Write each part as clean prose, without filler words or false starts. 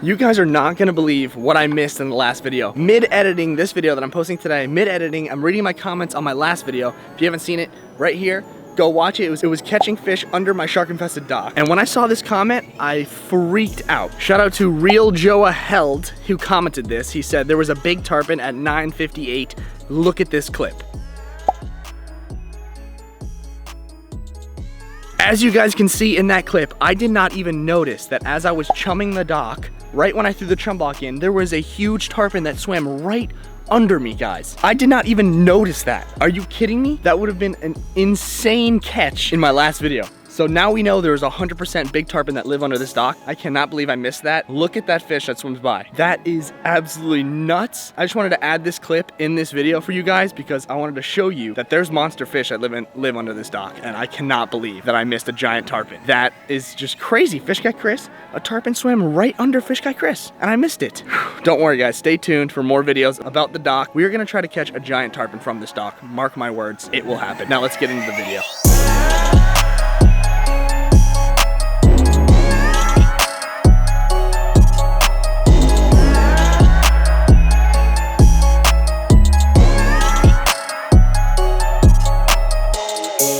You guys are not gonna believe what I missed in the last video. Mid-editing this video that I'm posting today, mid-editing, I'm reading my comments on my last video. If you haven't seen it, right here, go watch it. It was catching fish under my shark-infested dock. And when I saw this comment, I freaked out. Shout out to Real Joa Held, who commented this. He said, there was a big tarpon at 9:58. Look at this clip. As you guys can see in that clip, I did not even notice that as I was chumming the dock, right when I threw the chum block in, there was a huge tarpon that swam right under me, guys. I did not even notice that. Are you kidding me? That would have been an insane catch in my last video. So now we know there's 100% big tarpon that live under this dock. I cannot believe I missed that. Look at that fish that swims by. That is absolutely nuts. I just wanted to add this clip in this video for you guys because I wanted to show you that there's monster fish that live under this dock, and I cannot believe that I missed a giant tarpon. That is just crazy. Fishguy Chris, a tarpon swam right under Fishguy Chris, and I missed it. Don't worry, guys. Stay tuned for more videos about the dock. We are gonna try to catch a giant tarpon from this dock. Mark my words, it will happen. Now let's get into the video.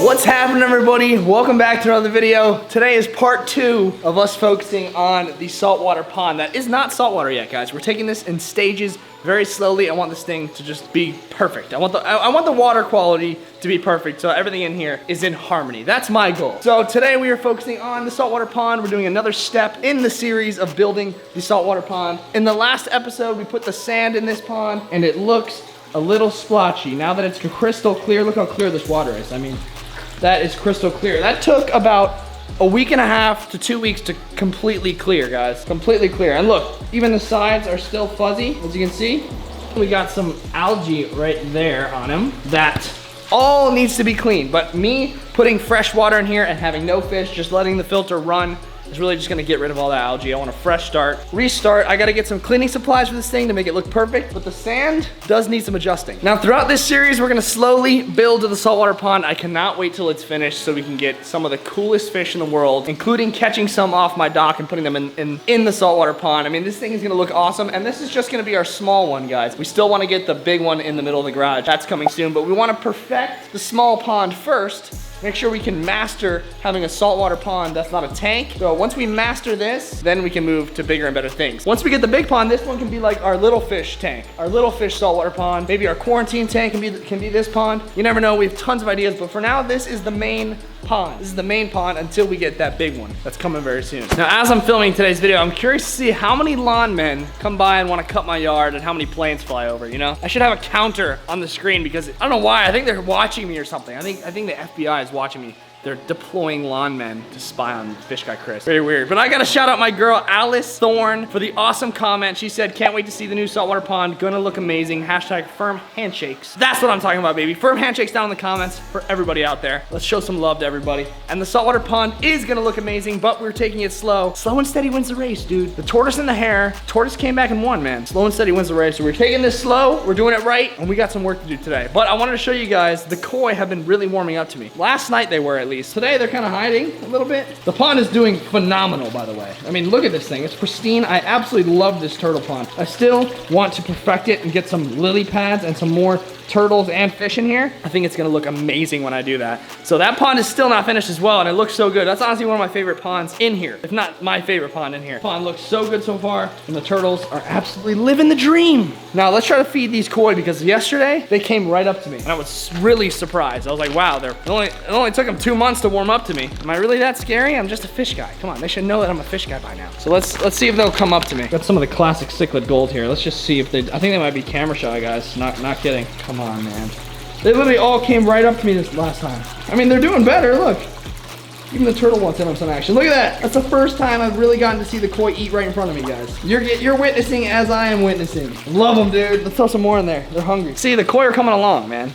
What's happening, everybody? Welcome back to another video. Today is part 2 of us focusing on the saltwater pond that is not saltwater yet, guys. We're taking this in stages, very slowly. I want this thing to just be perfect. I want the water quality to be perfect, so everything in here is in harmony. That's my goal. So today we are focusing on the saltwater pond. We're doing another step in the series of building the saltwater pond. In the last episode, we put the sand in this pond, and it looks a little splotchy. Now that it's crystal clear, look how clear this water is. I mean, that is crystal clear. That took about a week and a half to 2 weeks to completely clear, guys. Completely clear. And look, even the sides are still fuzzy, as you can see. We got some algae right there on them. That all needs to be cleaned. But me putting fresh water in here and having no fish, just letting the filter run, is really just gonna get rid of all the algae. I want a fresh start, restart. I gotta get some cleaning supplies for this thing to make it look perfect, but the sand does need some adjusting. Now, throughout this series, we're gonna slowly build to the saltwater pond. I cannot wait till it's finished so we can get some of the coolest fish in the world, including catching some off my dock and putting them in the saltwater pond. I mean, this thing is gonna look awesome, and this is just gonna be our small one, guys. We still wanna get the big one in the middle of the garage. That's coming soon, but we wanna perfect the small pond first. Make sure we can master having a saltwater pond that's not a tank. So once we master this, then we can move to bigger and better things. Once we get the big pond, this one can be like our little fish tank, our little fish saltwater pond. Maybe our quarantine tank can be this pond. You never know, we have tons of ideas, but for now, this is the main pond. This is the main pond until we get that big one that's coming very soon. Now, as I'm filming today's video, I'm curious to see how many lawn men come by and want to cut my yard and how many planes fly over, you know? I should have a counter on the screen because I don't know why, I think they're watching me or something. I think the FBI is watching me. They're deploying lawn men to spy on Fishguy Chris. Very weird. But I gotta shout out my girl, Alice Thorne, for the awesome comment. She said, can't wait to see the new saltwater pond. Gonna look amazing. Hashtag firm handshakes. That's what I'm talking about, baby. Firm handshakes down in the comments for everybody out there. Let's show some love to everybody. And the saltwater pond is gonna look amazing, but we're taking it slow. Slow and steady wins the race, dude. The tortoise and the hare. Tortoise came back and won, man. Slow and steady wins the race. So we're taking this slow, we're doing it right, and we got some work to do today. But I wanted to show you guys, the koi have been really warming up to me. Last night they were, at least. Today they're kind of hiding a little bit. The pond is doing phenomenal, by the way. I mean, look at this thing. It's pristine. I absolutely love this turtle pond. I still want to perfect it and get some lily pads and some more turtles and fish in here. I think it's gonna look amazing when I do that. So that pond is still not finished as well, and it looks so good. That's honestly one of my favorite ponds in here, if not my favorite pond in here. The pond looks so good so far, and the turtles are absolutely living the dream. Now let's try to feed these koi, because yesterday they came right up to me, and I was really surprised. I was like, wow, it only took them 2 months to warm up to me. Am I really that scary? I'm just a fish guy. Come on, they should know that I'm a fish guy by now. So let's see if they'll come up to me. Got some of the classic cichlid gold here. Let's just see if they. I think they might be camera shy, guys. Not kidding. Come on, man. They literally all came right up to me this last time. I mean, they're doing better, look. Even the turtle wants to have some action. Look at that. That's the first time I've really gotten to see the koi eat right in front of me, guys. You're witnessing as I am witnessing. Love them, dude. Let's throw some more in there. They're hungry. See, the koi are coming along, man.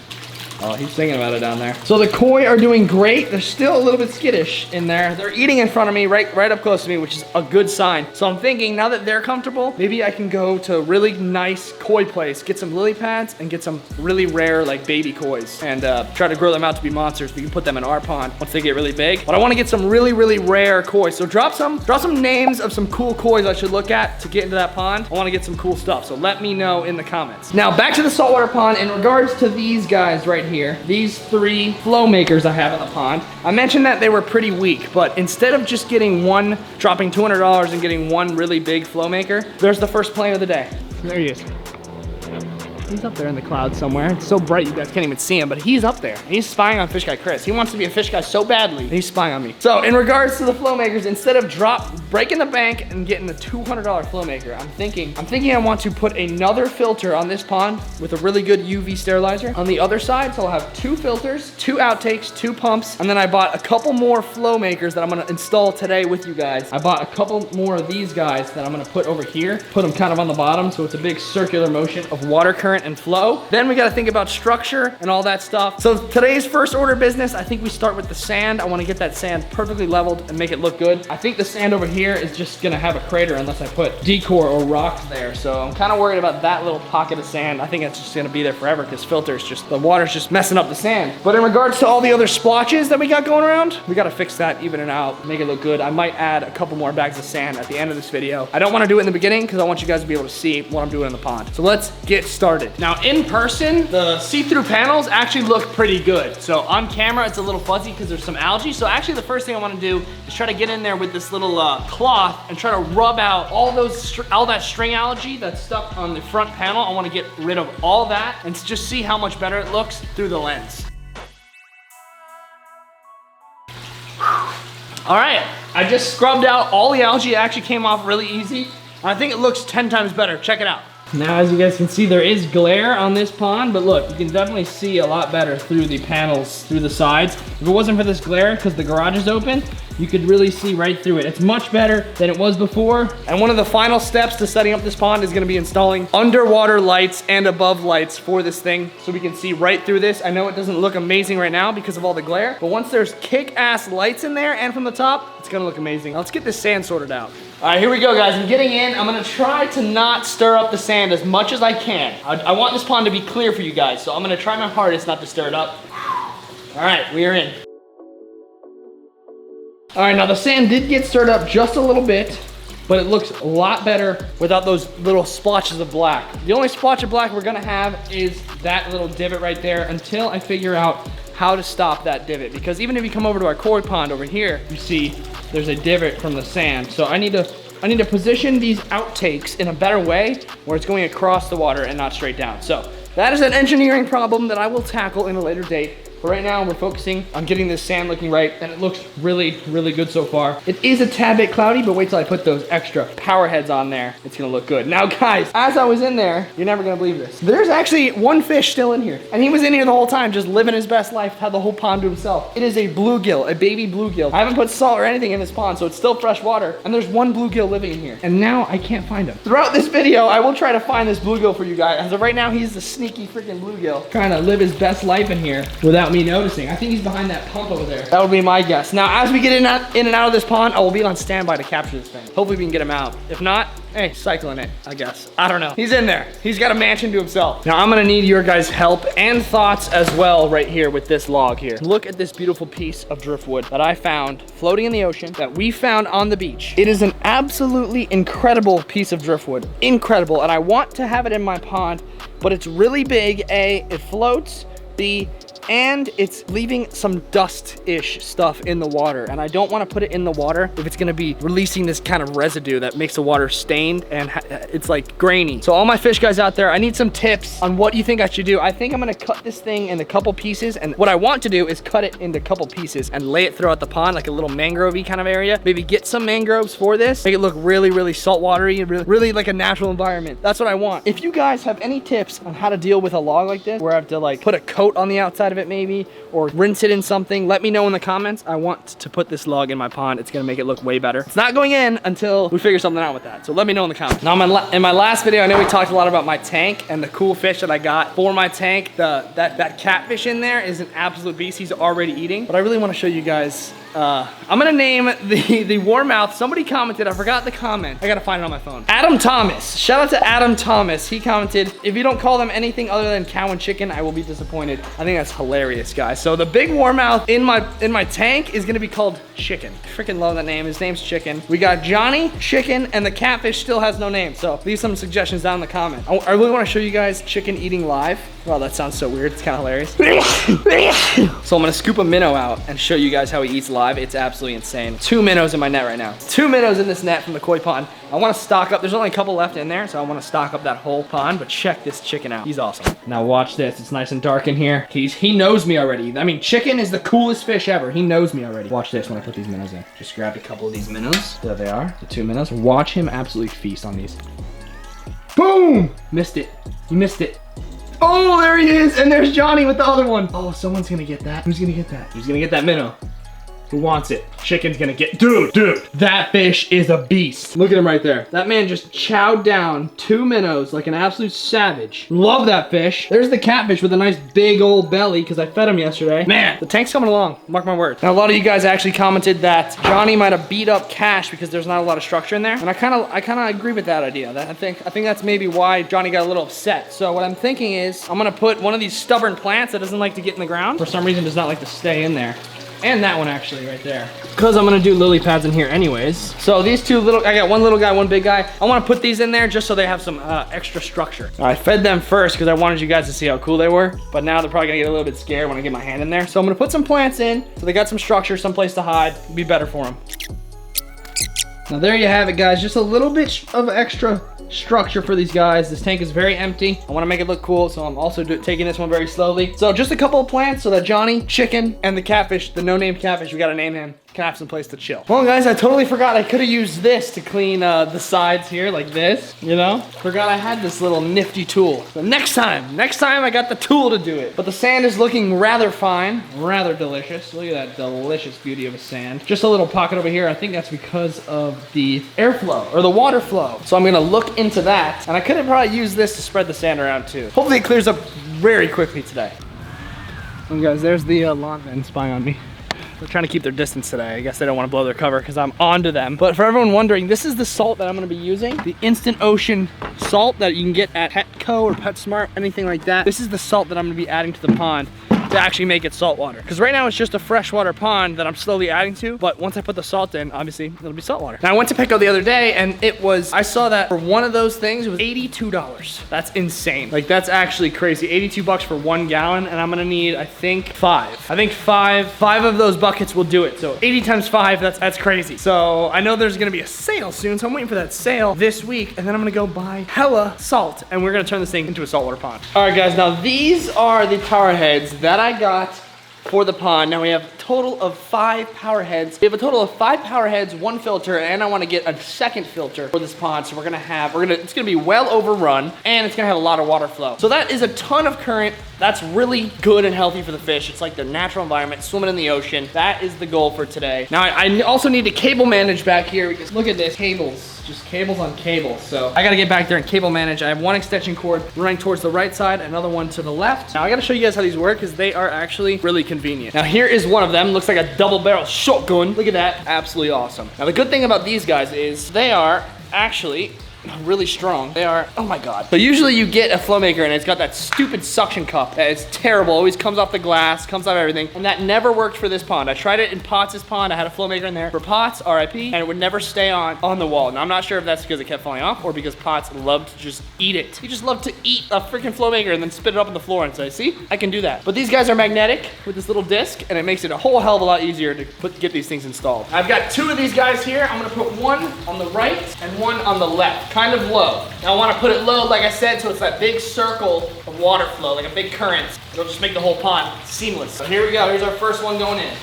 Oh, he's thinking about it down there. So the koi are doing great. They're still a little bit skittish in there. They're eating in front of me, right up close to me, which is a good sign. So I'm thinking now that they're comfortable, maybe I can go to a really nice koi place, get some lily pads and get some really rare like baby kois and try to grow them out to be monsters. We can put them in our pond once they get really big. But I want to get some really, really rare koi. So drop some names of some cool kois I should look at to get into that pond. I want to get some cool stuff. So let me know in the comments. Now back to the saltwater pond. In regards to these guys right here, these 3 flow makers I have in the pond, I mentioned that they were pretty weak, but instead of just getting one, dropping $200 and getting one really big flow maker, there's the first plane of the day. There he is. He's up there in the clouds somewhere. It's so bright you guys can't even see him, but he's up there. He's spying on Fish Guy Chris. He wants to be a fish guy so badly, and he's spying on me. So in regards to the flow makers, instead of breaking the bank and getting the $200 flow maker, I'm thinking I want to put another filter on this pond with a really good UV sterilizer. On the other side, so I'll have 2 filters, 2 outtakes, 2 pumps, and then I bought a couple more flow makers that I'm gonna install today with you guys. I bought a couple more of these guys that I'm gonna put over here, put them kind of on the bottom so it's a big circular motion of water current and flow. Then we got to think about structure and all that stuff. So today's first order business, I think we start with the sand. I want to get that sand perfectly leveled and make it look good. I think the sand over here is just going to have a crater unless I put decor or rocks there. So I'm kind of worried about that little pocket of sand. I think it's just going to be there forever because the water's just messing up the sand. But in regards to all the other splotches that we got going around, we got to fix that, even it out, make it look good. I might add a couple more bags of sand at the end of this video. I don't want to do it in the beginning because I want you guys to be able to see what I'm doing in the pond. So let's get started. Now in person, the see-through panels actually look pretty good. So on camera, it's a little fuzzy because there's some algae. So actually the first thing I want to do is try to get in there with this little cloth and try to rub out all that string algae that's stuck on the front panel. I want to get rid of all that and just see how much better it looks through the lens. All right, I just scrubbed out all the algae. It actually came off really easy. I think it looks 10 times better. Check it out. Now, as you guys can see, there is glare on this pond, but look, you can definitely see a lot better through the panels, through the sides. If it wasn't for this glare, because the garage is open, you could really see right through it. It's much better than it was before. And one of the final steps to setting up this pond is gonna be installing underwater lights and above lights for this thing so we can see right through this. I know it doesn't look amazing right now because of all the glare, but once there's kick-ass lights in there and from the top, it's gonna look amazing. Now let's get this sand sorted out. All right, here we go, guys. I'm getting in. I'm gonna try to not stir up the sand as much as I can. I want this pond to be clear for you guys, so I'm gonna try my hardest not to stir it up. All right, we are in. All right, now the sand did get stirred up just a little bit, but it looks a lot better without those little splotches of black. The only splotch of black we're gonna have is that little divot right there until I figure out how to stop that divot. Because even if you come over to our koi pond over here, you see there's a divot from the sand. So I need to position these outtakes in a better way where it's going across the water and not straight down. So that is an engineering problem that I will tackle in a later date. But right now we're focusing on getting this sand looking right, and it looks really, really good so far. It is a tad bit cloudy, but wait till I put those extra power heads on there. It's gonna look good. Now guys, as I was in there, you're never gonna believe this. There's actually one fish still in here, and he was in here the whole time, just living his best life, had the whole pond to himself. It is a bluegill, a baby bluegill. I haven't put salt or anything in this pond, so it's still fresh water, and there's one bluegill living in here. And now I can't find him. Throughout this video, I will try to find this bluegill for you guys. As of right now, he's the sneaky freaking bluegill, trying to live his best life in here without me noticing. I think he's behind that pump over there. That would be my guess. Now, as we get in and out of this pond, I will be on standby to capture this thing. Hopefully we can get him out. If not, hey, cycling it, I guess. I don't know. He's in there. He's got a mansion to himself. Now, I'm gonna need your guys' help and thoughts as well right here with this log here. Look at this beautiful piece of driftwood that I found floating in the ocean, that we found on the beach. It is an absolutely incredible piece of driftwood. Incredible, and I want to have it in my pond, but it's really big. A, it floats. B, and it's leaving some dust-ish stuff in the water, and I don't want to put it in the water if it's going to be releasing this kind of residue that makes the water stained and it's like grainy. So all my fish guys out there, I need some tips on what you think I should do. I think I'm going to cut this thing into a couple pieces, and what I want to do is cut it into a couple pieces and lay it throughout the pond like a little mangrove-y kind of area. Maybe get some mangroves for this, make it look really, really saltwatery, really like a natural environment. That's what I want. If you guys have any tips on how to deal with a log like this, where I have to like put a coat on the outside of of it maybe, or rinse it in something. Let me know in the comments. I want to put this log in my pond. It's gonna make it look way better. It's not going in until we figure something out with that. So let me know in the comments. Now in my last video, I know we talked a lot about my tank and the cool fish that I got for my tank. That catfish in there is an absolute beast. He's already eating, but I really want to show you guys. I'm gonna name the warmouth. Somebody commented, I forgot the comment. I gotta find it on my phone. Adam Thomas, shout out to Adam Thomas. He commented, if you don't call them anything other than cow and chicken, I will be disappointed. I think that's hilarious, guys. So the big warmouth in my tank is gonna be called Chicken. Freaking love that name. His name's Chicken. We got Johnny, Chicken, and the catfish still has no name. So leave some suggestions down in the comment. I really want to show you guys Chicken eating live. Wow, that sounds so weird. It's kind of hilarious. So I'm gonna scoop a minnow out and show you guys how he eats live. It's absolutely insane. 2 minnows in my net right now. 2 minnows in this net from the koi pond. I want to stock up. There's only a couple left in there, so I want to stock up that whole pond. But check this Chicken out. He's awesome. Now watch this. It's nice and dark in here. He knows me already. I mean, Chicken is the coolest fish ever. He knows me already. Watch this when I put these minnows in. Just grabbed a couple of these minnows. There they are. The 2 minnows. Watch him absolutely feast on these. Boom! Missed it. You missed it. Oh, there he is, and there's Johnny with the other one. Oh, someone's gonna get that. Who's gonna get that? Who's gonna get that minnow? Who wants it? Chicken's gonna get, dude, that fish is a beast. Look at him right there. That man just chowed down 2 minnows like an absolute savage. Love that fish. There's the catfish with a nice big old belly because I fed him yesterday. Man, the tank's coming along, mark my words. Now, a lot of you guys actually commented that Johnny might have beat up Cash because there's not a lot of structure in there. And I kind of agree with that idea. I think that's maybe why Johnny got a little upset. So what I'm thinking is I'm gonna put one of these stubborn plants that doesn't like to get in the ground. For some reason, does not like to stay in there. And that one actually right there. Because I'm gonna do lily pads in here anyways. So these 2 little, I got one little guy, one big guy. I wanna put these in there just so they have some extra structure. I fed them first because I wanted you guys to see how cool they were. But now they're probably gonna get a little bit scared when I get my hand in there. So I'm gonna put some plants in so they got some structure, some place to hide. It'll be better for them. Now there you have it, guys. Just a little bit of extra structure for these guys. This tank is very empty. I want to make it look cool, so I'm also taking this one very slowly. So just a couple of plants so that Johnny, Chicken, and the catfish, the no-name catfish, we gotta name him, can have some place to chill. Well, guys, I totally forgot I could have used this to clean the sides here like this, you know? Forgot I had this little nifty tool. So next time I got the tool to do it. But the sand is looking rather fine, rather delicious. Look at that delicious beauty of a sand. Just a little pocket over here. I think that's because of the airflow or the water flow. So I'm gonna look into that. And I could have probably used this to spread the sand around too. Hopefully it clears up very quickly today. And guys, there's the lawn men spying on me. They're trying to keep their distance today. I guess they don't want to blow their cover because I'm onto them. But for everyone wondering, this is the salt that I'm going to be using. The instant ocean salt that you can get at Petco or PetSmart, anything like that. This is the salt that I'm going to be adding to the pond to actually make it saltwater. Because right now it's just a freshwater pond that I'm slowly adding to, but once I put the salt in, obviously it'll be saltwater. Now I went to Petco the other day and I saw that for one of those things, it was $82. That's insane. Like that's actually crazy. 82 bucks for 1 gallon, and I'm gonna need, I think 5. I think five of those buckets will do it. So 80 times 5, that's crazy. So I know there's gonna be a sale soon, so I'm waiting for that sale this week, and then I'm gonna go buy hella salt, and we're gonna turn this thing into a saltwater pond. All right, guys, now these are the power heads that I got for the pond. Now we have a total of 5 power heads. We have a total of 5 power heads, 1 filter, and I want to get a second filter for this pond. So it's gonna be well overrun, and it's gonna have a lot of water flow. So that is a ton of current. That's really good and healthy for the fish. It's like their natural environment, swimming in the ocean. That is the goal for today. Now I also need to cable manage back here because look at this, cables. Just cables on cables. So I gotta get back there and cable manage. I have 1 extension cord running towards the right side, another one to the left. Now I gotta show you guys how these work because they are actually really convenient. Now here is one of them. Looks like a double barrel shotgun. Look at that, absolutely awesome. Now the good thing about these guys is they are actually really strong. They are, oh my God. So usually you get a flow maker and it's got that stupid suction cup that is terrible. Always comes off the glass, comes off everything. And that never worked for this pond. I tried it in Potts' pond. I had a flow maker in there for Potts, RIP, and it would never stay on the wall. Now I'm not sure if that's because it kept falling off or because Potts loved to just eat it. He just loved to eat a freaking flow maker and then spit it up on the floor and say, see, I can do that. But these guys are magnetic with this little disc and it makes it a whole hell of a lot easier to get these things installed. I've got 2 of these guys here. I'm gonna put 1 on the right and 1 on the left, kind of low. Now I want to put it low, like I said, so it's that big circle of water flow, like a big current. It'll just make the whole pond seamless. So here we go, here's our first one going in.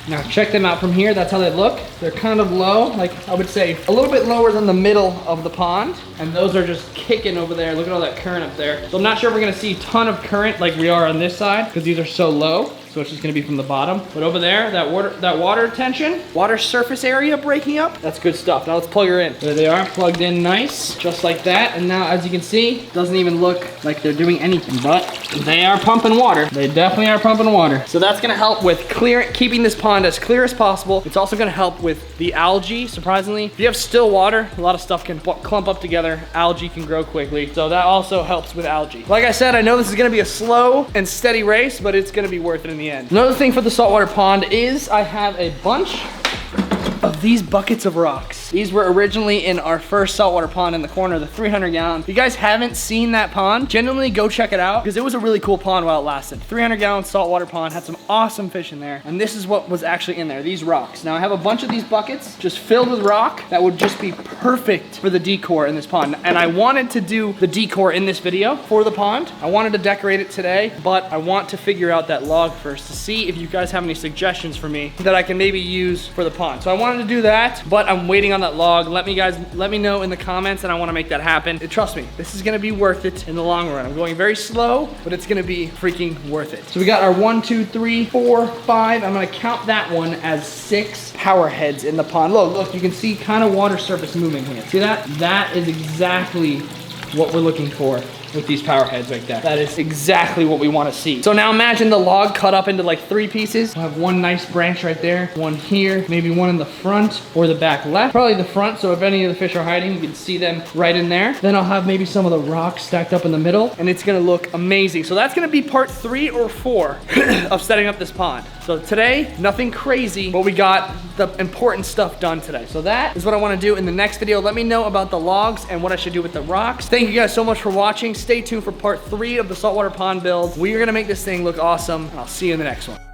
Now check them out from here. That's how they look. They're kind of low, like I would say a little bit lower than the middle of the pond. And those are just kicking over there. Look at all that current up there. So I'm not sure if we're gonna see a ton of current like we are on this side because these are so low. So it's just gonna be from the bottom. But over there, that water tension, water surface area breaking up, that's good stuff. Now let's plug her in. There they are, plugged in nice, just like that. And now as you can see, doesn't even look like they're doing anything, but they are pumping water. They definitely are pumping water. So that's gonna help with keeping this pond as clear as possible. It's also gonna help with the algae, surprisingly. If you have still water, a lot of stuff can clump up together. Algae can grow quickly. So that also helps with algae. Like I said, I know this is gonna be a slow and steady race, but it's gonna be worth it in the end. Another thing for the saltwater pond is I have a bunch of these buckets of rocks. These were originally in our first saltwater pond in the corner, the 300 gallon. If you guys haven't seen that pond, genuinely go check it out because it was a really cool pond while it lasted. 300 gallon saltwater pond, had some awesome fish in there. And this is what was actually in there, these rocks. Now I have a bunch of these buckets just filled with rock that would just be perfect for the decor in this pond. And I wanted to do the decor in this video for the pond. I wanted to decorate it today, but I want to figure out that log first to see if you guys have any suggestions for me that I can maybe use for the pond. So I wanted to do that, but I'm waiting on that log. Let me know in the comments, and I want to make that happen. And trust me, this is gonna be worth it in the long run. I'm going very slow, but it's gonna be freaking worth it. So we got our 1, 2, 3, 4, 5. I'm gonna count that one as 6 power heads in the pond. Look, you can see kind of water surface moving here. See that? That is exactly what we're looking for with these power heads right there. That is exactly what we want to see. So now imagine the log cut up into like 3 pieces. We'll have one nice branch right there, one here, maybe one in the front or the back left. Probably the front, so if any of the fish are hiding, you can see them right in there. Then I'll have maybe some of the rocks stacked up in the middle, and it's gonna look amazing. So that's gonna be part 3 or 4 of setting up this pond. So today, nothing crazy, but we got the important stuff done today. So that is what I want to do in the next video. Let me know about the logs and what I should do with the rocks. Thank you guys so much for watching. Stay tuned for part 3 of the saltwater pond build. We are gonna make this thing look awesome, and I'll see you in the next one.